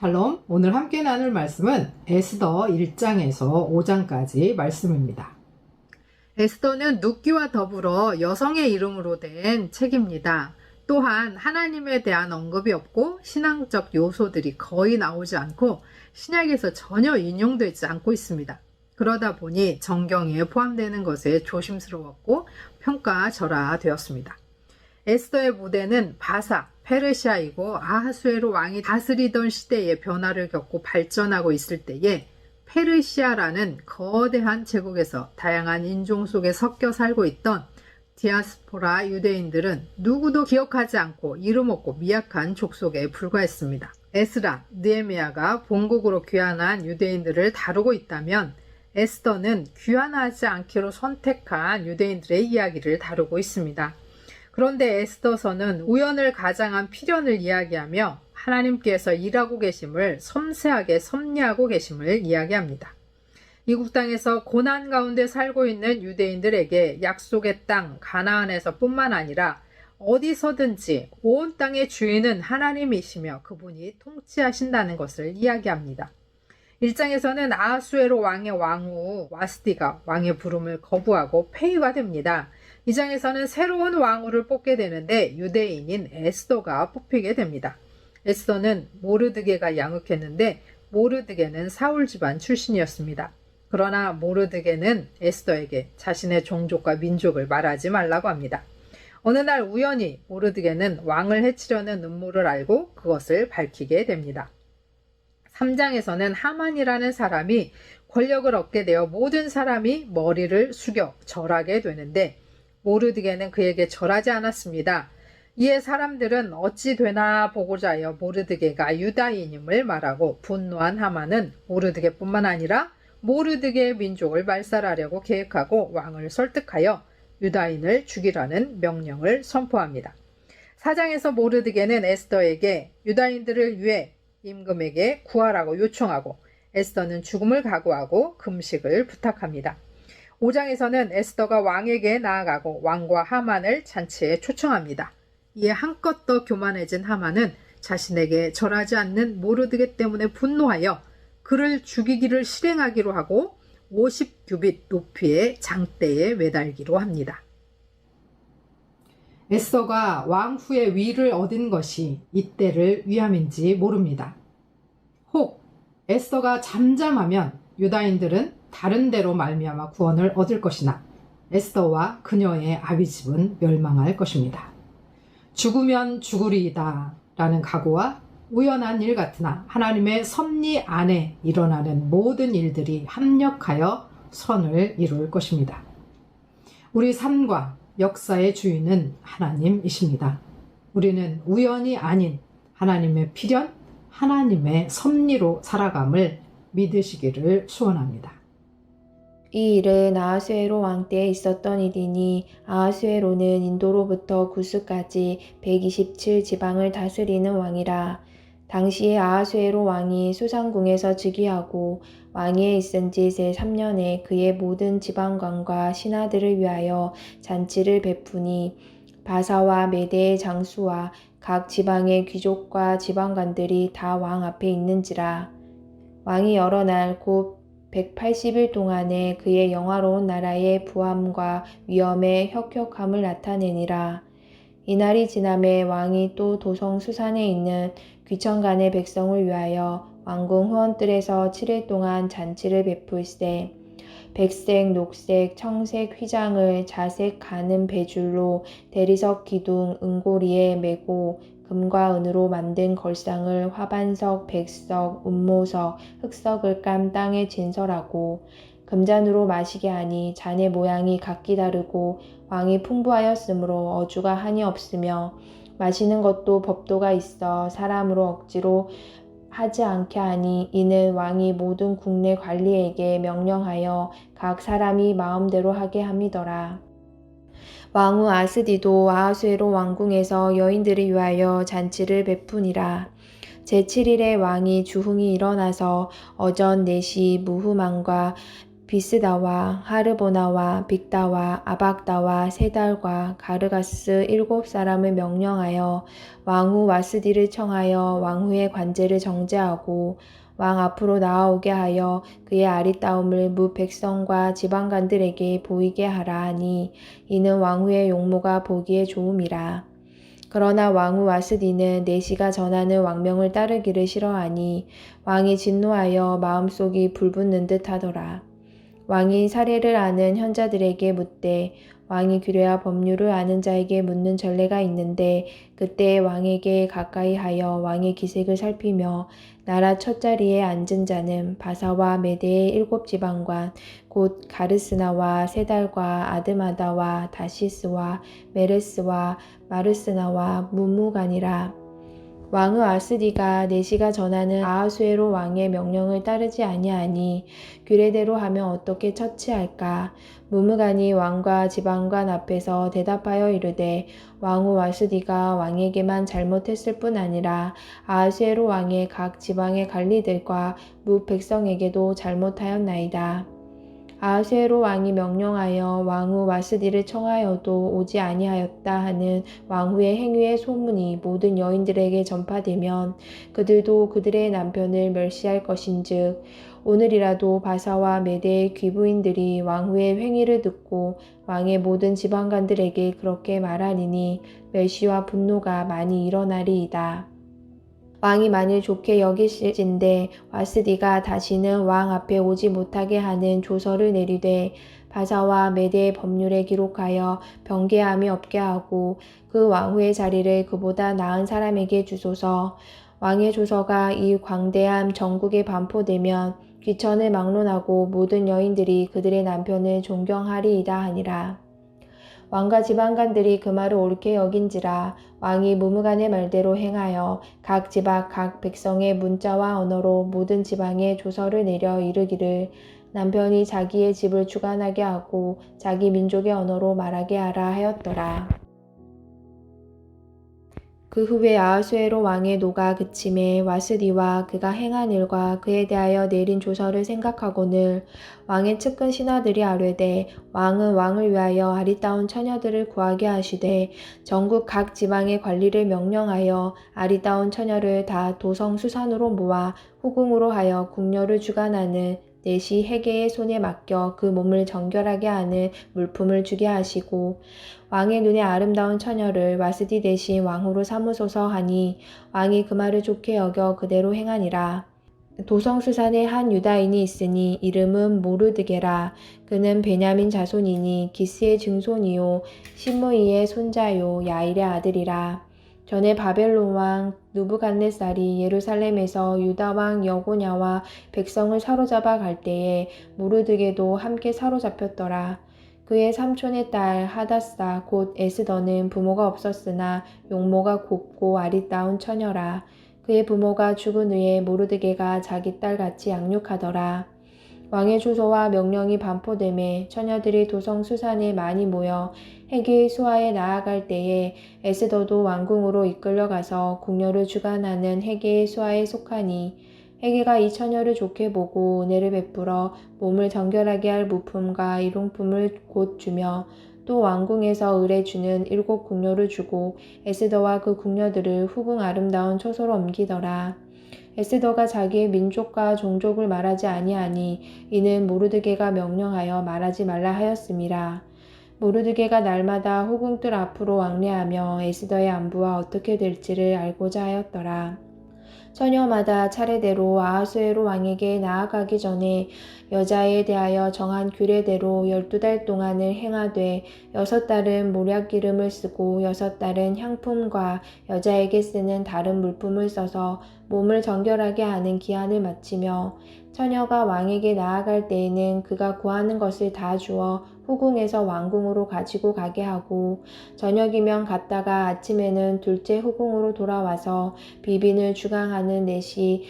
샬롬, 오늘 함께 나눌 말씀은 에스더 1장에서 5장까지 말씀입니다. 에스더는 눕기와 더불어 여성의 이름으로 된 책입니다. 또한 하나님에 대한 언급이 없고 신앙적 요소들이 거의 나오지 않고 신약에서 전혀 인용되지 않고 있습니다. 그러다 보니 정경에 포함되는 것에 조심스러웠고 평가절하되었습니다. 에스더의 무대는 바사, 페르시아이고 아하수에로 왕이 다스리던 시대의 변화를 겪고 발전하고 있을 때에 페르시아라는 거대한 제국에서 다양한 인종 속에 섞여 살고 있던 디아스포라 유대인들은 누구도 기억하지 않고 이름 없고 미약한 족속에 불과했습니다. 에스라, 느헤미야가 본국으로 귀환한 유대인들을 다루고 있다면 에스더는 귀환하지 않기로 선택한 유대인들의 이야기를 다루고 있습니다. 그런데 에스더서는 우연을 가장한 필연을 이야기하며 하나님께서 일하고 계심을 섬세하게 섭리하고 계심을 이야기합니다. 이국 땅에서 고난 가운데 살고 있는 유대인들에게 약속의 땅 가나안에서 뿐만 아니라 어디서든지 온 땅의 주인은 하나님이시며 그분이 통치하신다는 것을 이야기합니다. 1장에서는 아하수에로 왕의 왕후 와스디가 왕의 부름을 거부하고 폐위가 됩니다. 2장에서는 새로운 왕후를 뽑게 되는데 유대인인 에스더가 뽑히게 됩니다. 에스더는 모르드게가 양육했는데 모르드게는 사울 집안 출신이었습니다. 그러나 모르드게는 에스더에게 자신의 종족과 민족을 말하지 말라고 합니다. 어느 날 우연히 모르드게는 왕을 해치려는 음모를 알고 그것을 밝히게 됩니다. 3장에서는 하만이라는 사람이 권력을 얻게 되어 모든 사람이 머리를 숙여 절하게 되는데 모르드게는 그에게 절하지 않았습니다. 이에 사람들은 어찌 되나 보고자 하여 모르드게가 유다인임을 말하고 분노한 하만은 모르드게뿐만 아니라 모르드게의 민족을 말살하려고 계획하고 왕을 설득하여 유다인을 죽이라는 명령을 선포합니다. 4장에서 모르드게는 에스더에게 유다인들을 위해 임금에게 구하라고 요청하고 에스더는 죽음을 각오하고 금식을 부탁합니다. 5장에서는 에스더가 왕에게 나아가고 왕과 하만을 잔치에 초청합니다. 이에 한껏 더 교만해진 하만은 자신에게 절하지 않는 모르드게 때문에 분노하여 그를 죽이기를 실행하기로 하고 50규빗 높이의 장대에 매달기로 합니다. 에스더가 왕후의 위를 얻은 것이 이때를 위함인지 모릅니다. 혹 에스더가 잠잠하면 유다인들은 다른 데로 말미암아 구원을 얻을 것이나 에스더와 그녀의 아비집은 멸망할 것입니다. 죽으면 죽으리이다 라는 각오와 우연한 일 같으나 하나님의 섭리 안에 일어나는 모든 일들이 합력하여 선을 이룰 것입니다. 우리 삶과 역사의 주인은 하나님이십니다. 우리는 우연이 아닌 하나님의 필연, 하나님의 섭리로 살아감을 믿으시기를 소원합니다. 이 일은 아하수에로 왕 때에 있었던 일이니 아하수에로는 인도로부터 구스까지 127지방을 다스리는 왕이라. 당시에 아하수에로 왕이 수상궁에서 즉위하고 왕위에 있은 지 제3년에 그의 모든 지방관과 신하들을 위하여 잔치를 베푸니 바사와 메대의 장수와 각 지방의 귀족과 지방관들이 다 왕 앞에 있는지라. 왕이 여러 날 곧 180일 동안에 그의 영화로운 나라의 부함과 위엄의 혁혁함을 나타내니라. 이날이 지남에 왕이 또 도성 수산에 있는 귀천간의 백성을 위하여 왕궁 후원뜰에서 7일 동안 잔치를 베풀세 백색, 녹색, 청색 휘장을 자색 가는 배줄로 대리석 기둥 은고리에 메고 금과 은으로 만든 걸상을 화반석, 백석, 운모석, 흑석을 깐 땅에 진설하고 금잔으로 마시게 하니 잔의 모양이 각기 다르고 왕이 풍부하였으므로 어주가 한이 없으며 마시는 것도 법도가 있어 사람으로 억지로 하지 않게 하니 이는 왕이 모든 국내 관리에게 명령하여 각 사람이 마음대로 하게 함이더라. 왕후 아스디도 아하수에로 왕궁에서 여인들을 위하여 잔치를 베푸니라. 제7일에 왕이 주흥이 일어나서 어전 4시 무후만과 비스다와 하르보나와 빅다와 아박다와 세달과 가르가스 7사람을 명령하여 왕후 와스디를 청하여 왕후의 관제를 정죄하고 왕 앞으로 나아오게 하여 그의 아리따움을 무 백성과 지방관들에게 보이게 하라 하니 이는 왕후의 용모가 보기에 좋음이라. 그러나 왕후 와스디는 내시가 전하는 왕명을 따르기를 싫어하니 왕이 진노하여 마음속이 불붙는 듯 하더라. 왕이 사례를 아는 현자들에게 묻되 왕이 규례와 법률을 아는 자에게 묻는 전례가 있는데 그때 왕에게 가까이 하여 왕의 기색을 살피며 나라 첫자리에 앉은 자는 바사와 메대의 7지방관 곧 가르스나와 세달과 아드마다와 다시스와 메레스와 마르스나와 무무간이라. 왕후 아스디가 내시가 전하는 아하수에로 왕의 명령을 따르지 아니하니 규례대로 하면 어떻게 처치할까? 무무간이 왕과 지방관 앞에서 대답하여 이르되 왕후 아스디가 왕에게만 잘못했을 뿐 아니라 아하수에로 왕의 각 지방의 관리들과 무 백성에게도 잘못하였나이다. 아하수에로 왕이 명령하여 왕후 와스디를 청하여도 오지 아니하였다 하는 왕후의 행위의 소문이 모든 여인들에게 전파되면 그들도 그들의 남편을 멸시할 것인즉 오늘이라도 바사와 메대의 귀부인들이 왕후의 행위를 듣고 왕의 모든 지방관들에게 그렇게 말하리니 멸시와 분노가 많이 일어나리이다. 왕이 만일 좋게 여기실진대 와스디가 다시는 왕 앞에 오지 못하게 하는 조서를 내리되 바사와 메대의 법률에 기록하여 변개함이 없게 하고 그 왕후의 자리를 그보다 나은 사람에게 주소서. 왕의 조서가 이 광대함 전국에 반포되면 귀천을 막론하고 모든 여인들이 그들의 남편을 존경하리이다 하니라. 왕과 지방관들이 그 말을 옳게 여긴지라. 왕이 무무간의 말대로 행하여 각 지방 각 백성의 문자와 언어로 모든 지방에 조서를 내려 이르기를 남편이 자기의 집을 주관하게 하고 자기 민족의 언어로 말하게 하라 하였더라. 그 후에 아하수에로 왕의 노가 그침에 와스디와 그가 행한 일과 그에 대하여 내린 조서를 생각하고는 왕의 측근 신하들이 아뢰되 왕은 왕을 위하여 아리따운 처녀들을 구하게 하시되 전국 각 지방의 관리를 명령하여 아리따운 처녀를 다 도성 수산으로 모아 후궁으로 하여 궁녀를 주관하는 내시 헤게의 손에 맡겨 그 몸을 정결하게 하는 물품을 주게 하시고 왕의 눈에 아름다운 처녀를 와스디 대신 왕후로 삼으소서 하니 왕이 그 말을 좋게 여겨 그대로 행하니라. 도성수산에 한 유다인이 있으니 이름은 모르드게라. 그는 베냐민 자손이니 기스의 증손이요 시므이의 손자요 야일의 아들이라. 전에 바벨론 왕 누부갓네살이 예루살렘에서 유다 왕 여고냐와 백성을 사로잡아 갈 때에 모르드게도 함께 사로잡혔더라. 그의 삼촌의 딸 하다사 곧 에스더는 부모가 없었으나 용모가 곱고 아리따운 처녀라. 그의 부모가 죽은 후에 모르드게가 자기 딸같이 양육하더라. 왕의 주소와 명령이 반포되매 처녀들이 도성 수산에 많이 모여 헤게의 수하에 나아갈 때에 에스더도 왕궁으로 이끌려가서 궁녀를 주관하는 헤게의 수하에 속하니 헤게가 이 처녀를 좋게 보고 은혜를 베풀어 몸을 정결하게 할 무품과 일용품을 곧 주며 또 왕궁에서 을에 주는 7 궁녀를 주고 에스더와 그 궁녀들을 후궁 아름다운 처소로 옮기더라. 에스더가 자기의 민족과 종족을 말하지 아니하니 이는 모르드게가 명령하여 말하지 말라 하였음이라. 모르드게가 날마다 후궁들 앞으로 왕래하며 에스더의 안부와 어떻게 될지를 알고자 하였더라. 처녀마다 차례대로 아하수에로 왕에게 나아가기 전에 여자에 대하여 정한 규례대로 12달 동안을 행하되 6달은 모략기름을 쓰고 6달은 향품과 여자에게 쓰는 다른 물품을 써서 몸을 정결하게 하는 기한을 마치며 처녀가 왕에게 나아갈 때에는 그가 구하는 것을 다 주어 후궁에서 왕궁으로 가지고 가게 하고 저녁이면 갔다가 아침에는 둘째 후궁으로 돌아와서 비빈을 주강하는 넷이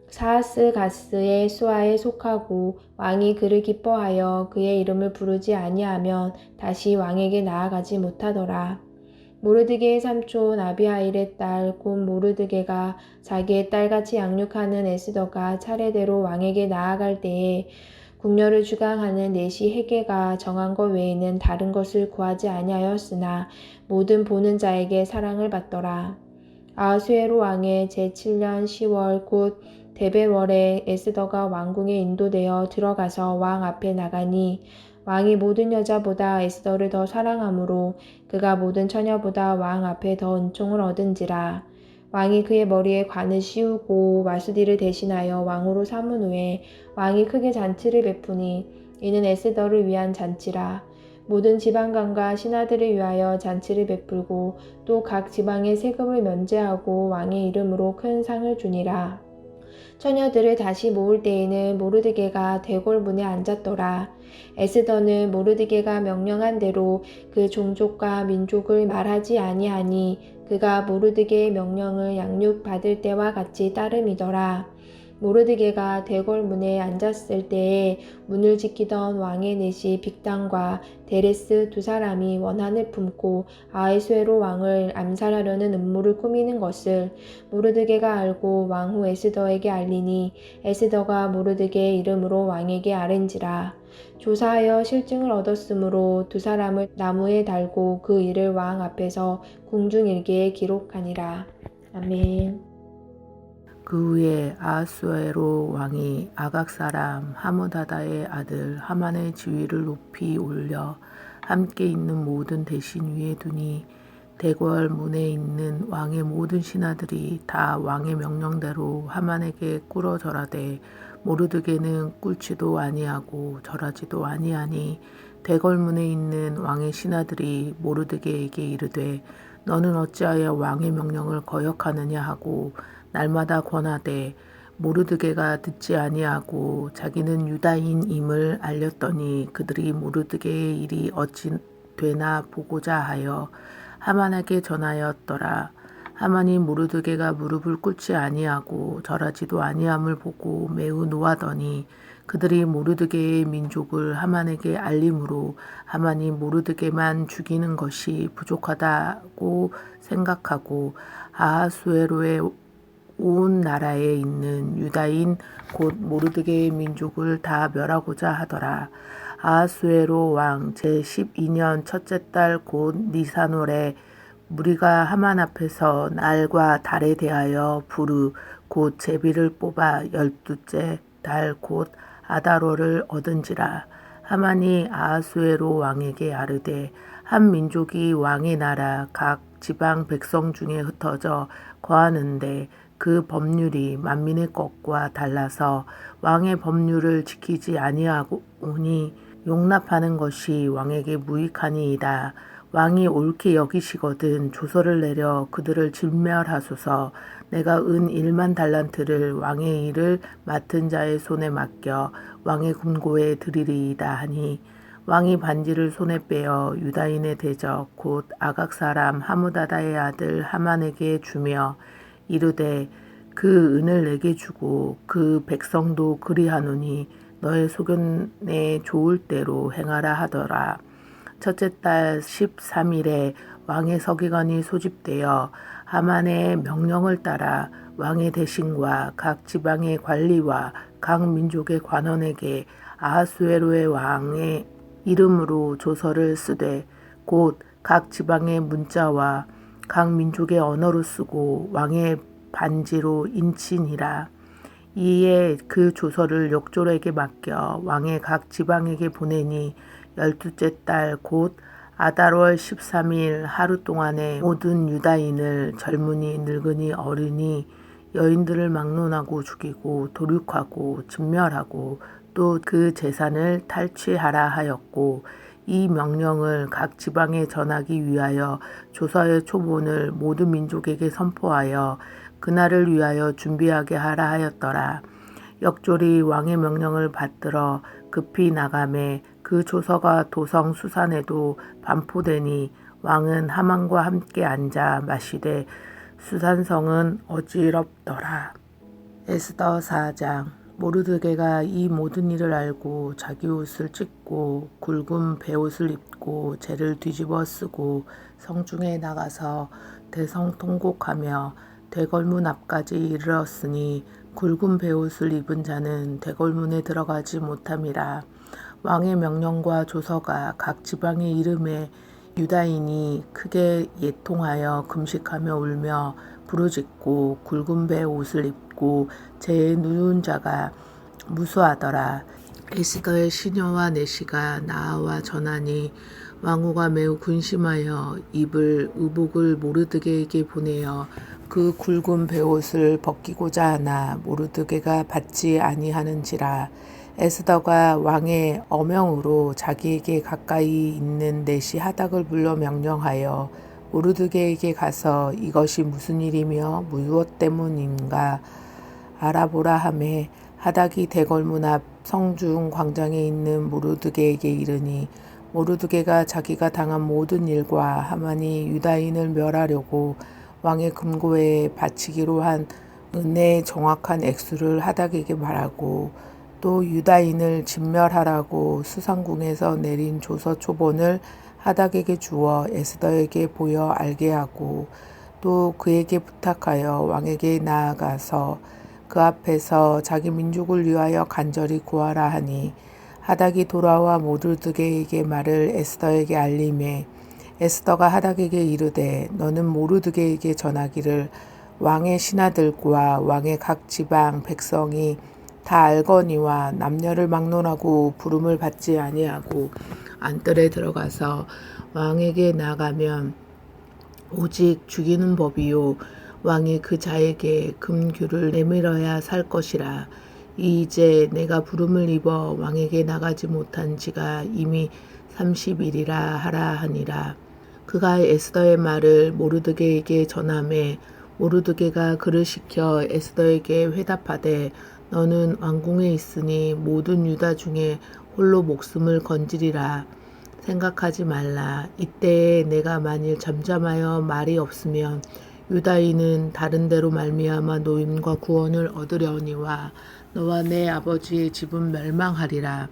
사하스가스의 수하에 속하고 왕이 그를 기뻐하여 그의 이름을 부르지 아니하면 다시 왕에게 나아가지 못하더라. 모르드게의 삼촌 아비하일의 딸 곧 모르드게가 자기의 딸같이 양육하는 에스더가 차례대로 왕에게 나아갈 때에 궁녀를 주강하는 내시 헤게가 정한 것 외에는 다른 것을 구하지 아니하였으나 모든 보는 자에게 사랑을 받더라. 아하수에로 왕의 제7년 10월 곧 데벨월에 에스더가 왕궁에 인도되어 들어가서 왕 앞에 나가니 왕이 모든 여자보다 에스더를 더 사랑하므로 그가 모든 처녀보다 왕 앞에 더 은총을 얻은지라. 왕이 그의 머리에 관을 씌우고 마수디를 대신하여 왕으로 삼은 후에 왕이 크게 잔치를 베푸니 이는 에스더를 위한 잔치라. 모든 지방관과 신하들을 위하여 잔치를 베풀고 또 각 지방의 세금을 면제하고 왕의 이름으로 큰 상을 주니라. 처녀들을 다시 모을 때에는 모르드게가 대궐문에 앉았더라. 에스더는 모르드게가 명령한 대로 그 종족과 민족을 말하지 아니하니 그가 모르드게의 명령을 양육받을 때와 같이 따름이더라. 모르드게가 대궐문에 앉았을 때에 문을 지키던 왕의 내시 빅단과 데레스 두 사람이 원한을 품고 아하수에로 왕을 암살하려는 음모를 꾸미는 것을 모르드게가 알고 왕후 에스더에게 알리니 에스더가 모르드게의 이름으로 왕에게 아랜지라. 조사하여 실증을 얻었으므로 두 사람을 나무에 달고 그 일을 왕 앞에서 궁중일기에 기록하니라. 아멘. 그 후에 아하수에로 왕이 아각 사람 하므다다의 아들 하만의 지위를 높이 올려 함께 있는 모든 대신 위에 두니 대궐 문에 있는 왕의 모든 신하들이 다 왕의 명령대로 하만에게 꿇어 절하되 모르드게는 꿇지도 아니하고 절하지도 아니하니 대궐 문에 있는 왕의 신하들이 모르드게에게 이르되 너는 어찌하여 왕의 명령을 거역하느냐 하고 날마다 권하되 모르드게가 듣지 아니하고 자기는 유다인임을 알렸더니 그들이 모르드게의 일이 어찌 되나 보고자 하여 하만에게 전하였더라. 하만이 모르드게가 무릎을 꿇지 아니하고 절하지도 아니함을 보고 매우 노하더니 그들이 모르드게의 민족을 하만에게 알림으로 하만이 모르드게만 죽이는 것이 부족하다고 생각하고 아하수에로의 온 나라에 있는 유다인 곧 모르드게의 민족을 다 멸하고자 하더라. 아하수에로 왕 제12년 첫째 달 곧 니산월에 무리가 하만 앞에서 날과 달에 대하여 부르 곧 제비를 뽑아 12째 달 곧 아달월을 얻은지라. 하만이 아하수에로 왕에게 아르되 한 민족이 왕의 나라 각 지방 백성 중에 흩어져 거하는데 그 법률이 만민의 것과 달라서 왕의 법률을 지키지 아니하오니 용납하는 것이 왕에게 무익하니이다. 왕이 옳게 여기시거든 조서를 내려 그들을 진멸하소서. 내가 은 1만 달란트를 왕의 일을 맡은 자의 손에 맡겨 왕의 금고에 드리리이다 하니 왕이 반지를 손에 빼어 유다인의 대적 곧 아각 사람 하므다다의 아들 하만에게 주며 이르되 그 은을 내게 주고 그 백성도 그리하노니 너의 소견에 좋을 대로 행하라 하더라. 첫째 달 13일에 왕의 서기관이 소집되어 하만의 명령을 따라 왕의 대신과 각 지방의 관리와 각 민족의 관원에게 아하수에로의 왕의 이름으로 조서를 쓰되 곧 각 지방의 문자와 각 민족의 언어로 쓰고 왕의 반지로 인치니라. 이에 그 조서를 욕졸에게 맡겨 왕의 각 지방에게 보내니 12째 달 곧 아달월 13일 하루 동안에 모든 유다인을 젊은이 늙은이 어린이 여인들을 막론하고 죽이고 도륙하고 진멸하고 또 그 재산을 탈취하라 하였고 이 명령을 각 지방에 전하기 위하여 조서의 초본을 모든 민족에게 선포하여 그날을 위하여 준비하게 하라 하였더라. 역졸이 왕의 명령을 받들어 급히 나가매 그 조서가 도성 수산에도 반포되니 왕은 하만과 함께 앉아 마시되 수산성은 어지럽더라. 에스더 4장. 모르드게가 이 모든 일을 알고 자기 옷을 찢고 굵은 베옷을 입고 재를 뒤집어 쓰고 성중에 나가서 대성통곡하며 대궐문 앞까지 이르렀으니 굵은 베옷을 입은 자는 대궐문에 들어가지 못함이라. 왕의 명령과 조서가 각 지방의 이름에 유다인이 크게 예통하여 금식하며 울며 부르짖고 굵은 베옷을 입고 재에 누운 자가 무수하더라. 에스더의 시녀와 내시가 나아와 전하니 왕후가 매우 근심하여 입을 의복을 모르드게에게 보내어 그 굵은 베옷을 벗기고자 하나 모르드게가 받지 아니하는지라. 에스더가 왕의 어명으로 자기에게 가까이 있는 내시 하닥을 불러 명령하여 모르드게에게 가서 이것이 무슨 일이며 무엇 때문인가 알아보라 하매 하닥이 대궐문 앞 성중 광장에 있는 모르드게에게 이르니 모르드게가 자기가 당한 모든 일과 하만이 유다인을 멸하려고 왕의 금고에 바치기로 한 은혜의 정확한 액수를 하닥에게 말하고 또 유다인을 진멸하라고 수상궁에서 내린 조서 초본을 하닥에게 주어 에스더에게 보여 알게 하고 또 그에게 부탁하여 왕에게 나아가서 그 앞에서 자기 민족을 위하여 간절히 구하라 하니 하닥이 돌아와 모르드게에게 말을 에스더에게 알림해 에스더가 하닥에게 이르되 너는 모르드게에게 전하기를 왕의 신하들과 왕의 각 지방 백성이 다 알거니와 남녀를 막론하고 부름을 받지 아니하고 안뜰에 들어가서 왕에게 나가면 오직 죽이는 법이요 왕이 그 자에게 금규를 내밀어야 살 것이라. 이제 내가 부름을 입어 왕에게 나가지 못한 지가 이미 30일이라 하라 하니라. 그가 에스더의 말을 모르드게에게 전하매 모르드게가 그를 시켜 에스더에게 회답하되 너는 왕궁에 있으니 모든 유다 중에 홀로 목숨을 건지리라. 생각하지 말라. 이때에 내가 만일 잠잠하여 말이 없으면 유다인은 다른 데로 말미암아 노임과 구원을 얻으려니와 너와 내 아버지의 집은 멸망하리라.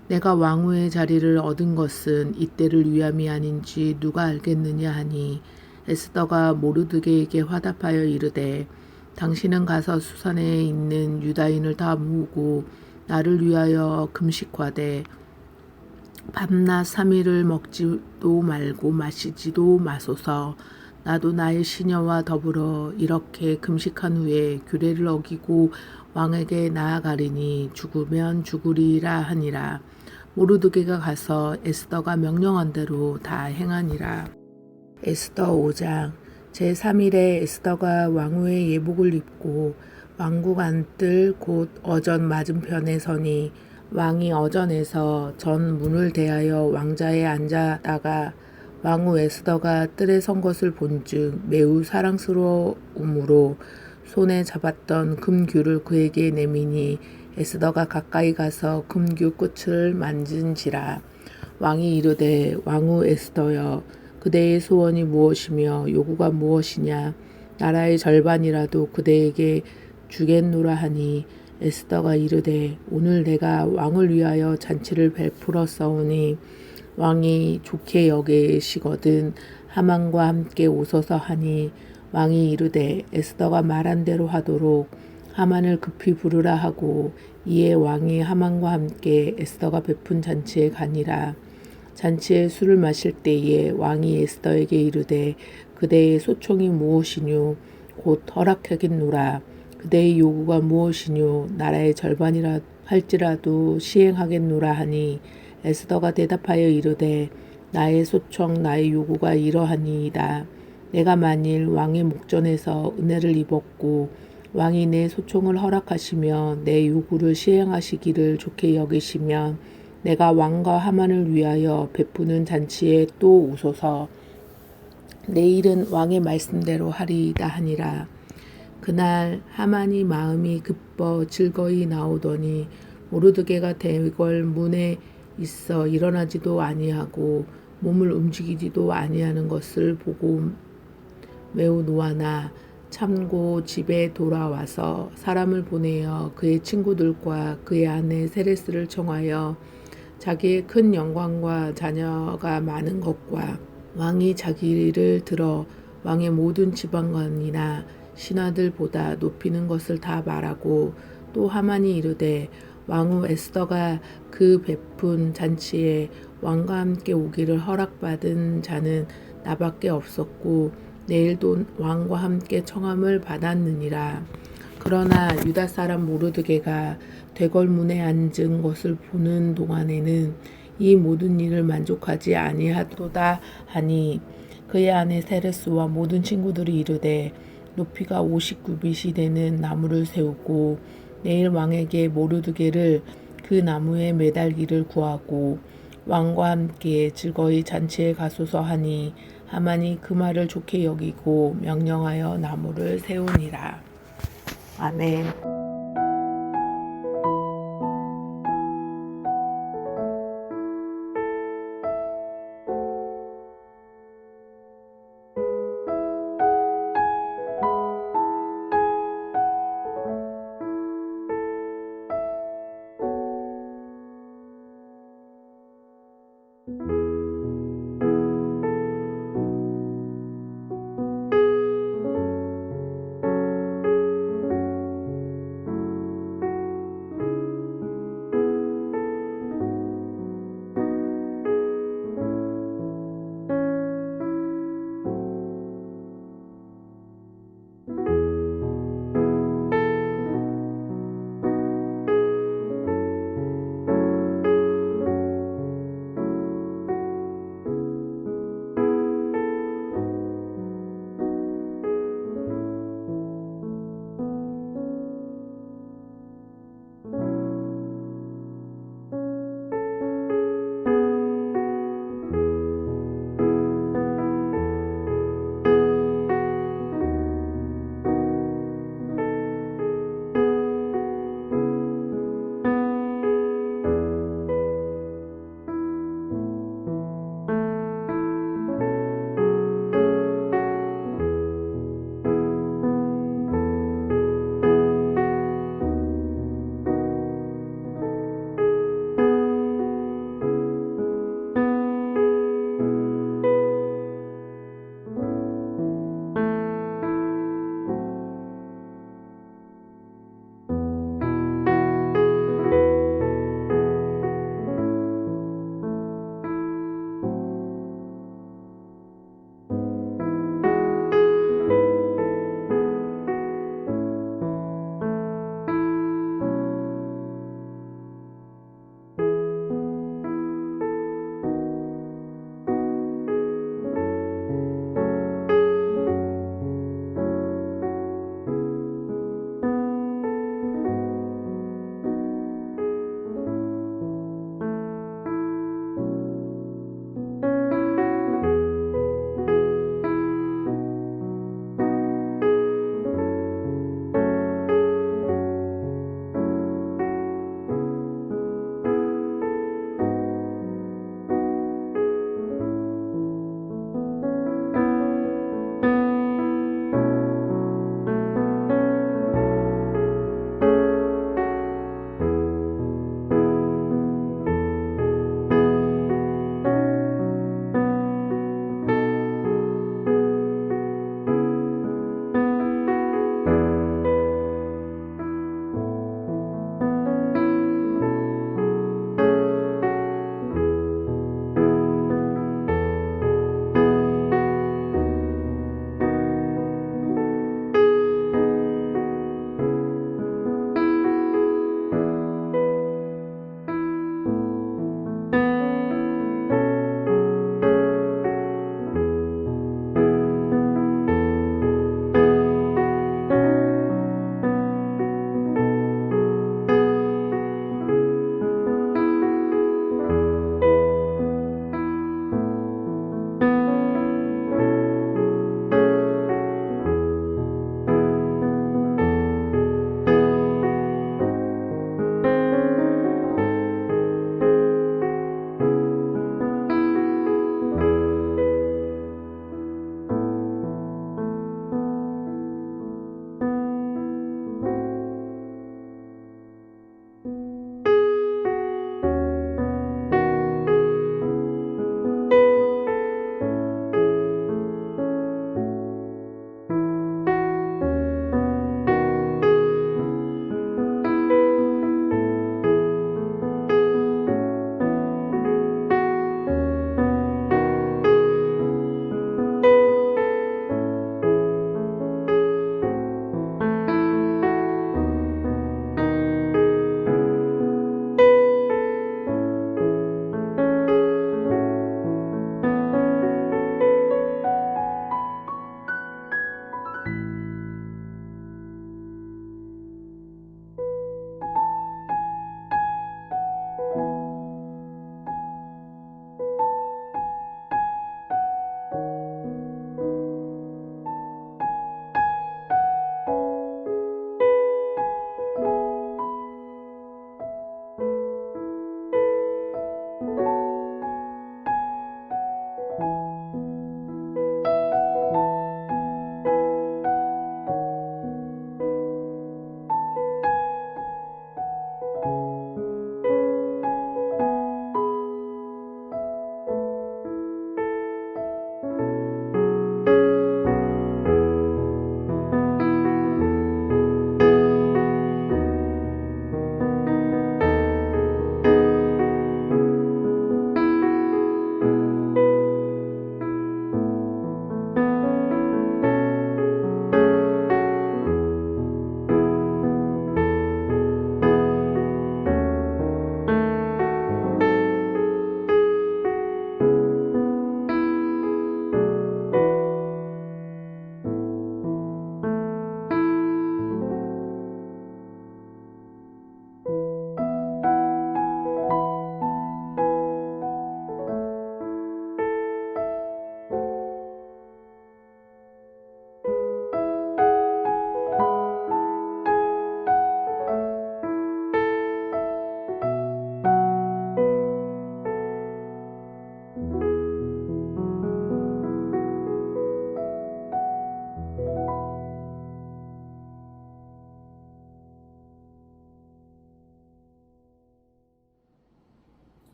내가 왕후의 자리를 얻은 것은 이때를 위함이 아닌지 누가 알겠느냐 하니 에스더가 모르드게에게 화답하여 이르되 당신은 가서 수산에 있는 유다인을 다 모으고 나를 위하여 금식하되 밤낮 3일을 먹지도 말고 마시지도 마소서. 나도 나의 시녀와 더불어 이렇게 금식한 후에 규례를 어기고 왕에게 나아가리니 죽으면 죽으리라 하니라. 모르드게가 가서 에스더가 명령한 대로 다 행하니라. 에스더 5장. 제3일에 에스더가 왕후의 예복을 입고 왕국 안뜰 곧 어전 맞은편에 서니 왕이 어전에서 전 문을 대하여 왕자에 앉아다가 왕후 에스더가 뜰에 선 것을 본즉 매우 사랑스러움으로 손에 잡았던 금규를 그에게 내미니 에스더가 가까이 가서 금규 끝을 만진지라. 왕이 이르되 왕후 에스더여 그대의 소원이 무엇이며 요구가 무엇이냐 나라의 절반이라도 그대에게 주겠노라 하니 에스더가 이르되 오늘 내가 왕을 위하여 잔치를 베풀었사오니 왕이 좋게 여기시거든 하만과 함께 오소서 하니 왕이 이르되 에스더가 말한 대로 하도록 하만을 급히 부르라 하고 이에 왕이 하만과 함께 에스더가 베푼 잔치에 가니라. 잔치에 술을 마실 때에 왕이 에스더에게 이르되 그대의 소총이 무엇이뇨 곧 허락하겠노라. 그대의 요구가 무엇이뇨 나라의 절반이라 할지라도 시행하겠노라 하니 에스더가 대답하여 이르되 나의 소청 나의 요구가 이러하니이다. 내가 만일 왕의 목전에서 은혜를 입었고 왕이 내 소총을 허락하시며 내 요구를 시행하시기를 좋게 여기시면 내가 왕과 하만을 위하여 베푸는 잔치에 또 오소서. 내일은 왕의 말씀대로 하리이다 하니라. 그날 하만이 마음이 급어 즐거이 나오더니 모르드게가 대궐 문에 있어 일어나지도 아니하고 몸을 움직이지도 아니하는 것을 보고 매우 노하나 참고 집에 돌아와서 사람을 보내어 그의 친구들과 그의 아내 세레스를 청하여 자기의 큰 영광과 자녀가 많은 것과 왕이 자기를 들어 왕의 모든 지방관이나 신하들보다 높이는 것을 다 말하고 또 하만이 이르되 왕후 에스더가 그 베푼 잔치에 왕과 함께 오기를 허락받은 자는 나밖에 없었고 내일도 왕과 함께 청함을 받았느니라. 그러나 유다 사람 모르드게가 대궐문에 앉은 것을 보는 동안에는 이 모든 일을 만족하지 아니하도다 하니 그의 아내 세레스와 모든 친구들이 이르되 높이가 50규빗이 되는 나무를 세우고 내일 왕에게 모르드게를 그 나무에 매달기를 구하고 왕과 함께 즐거이 잔치에 가소서 하니 하만이 그 말을 좋게 여기고 명령하여 나무를 세우니라. 아멘.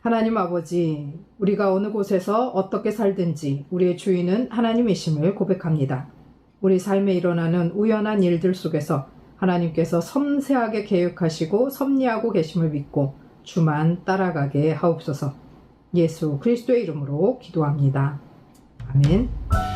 하나님 아버지, 우리가 어느 곳에서 어떻게 살든지 우리의 주인은 하나님이심을 고백합니다. 우리 삶에 일어나는 우연한 일들 속에서 하나님께서 섬세하게 계획하시고 섭리하고 계심을 믿고 주만 따라가게 하옵소서. 예수 그리스도의 이름으로 기도합니다. 아멘.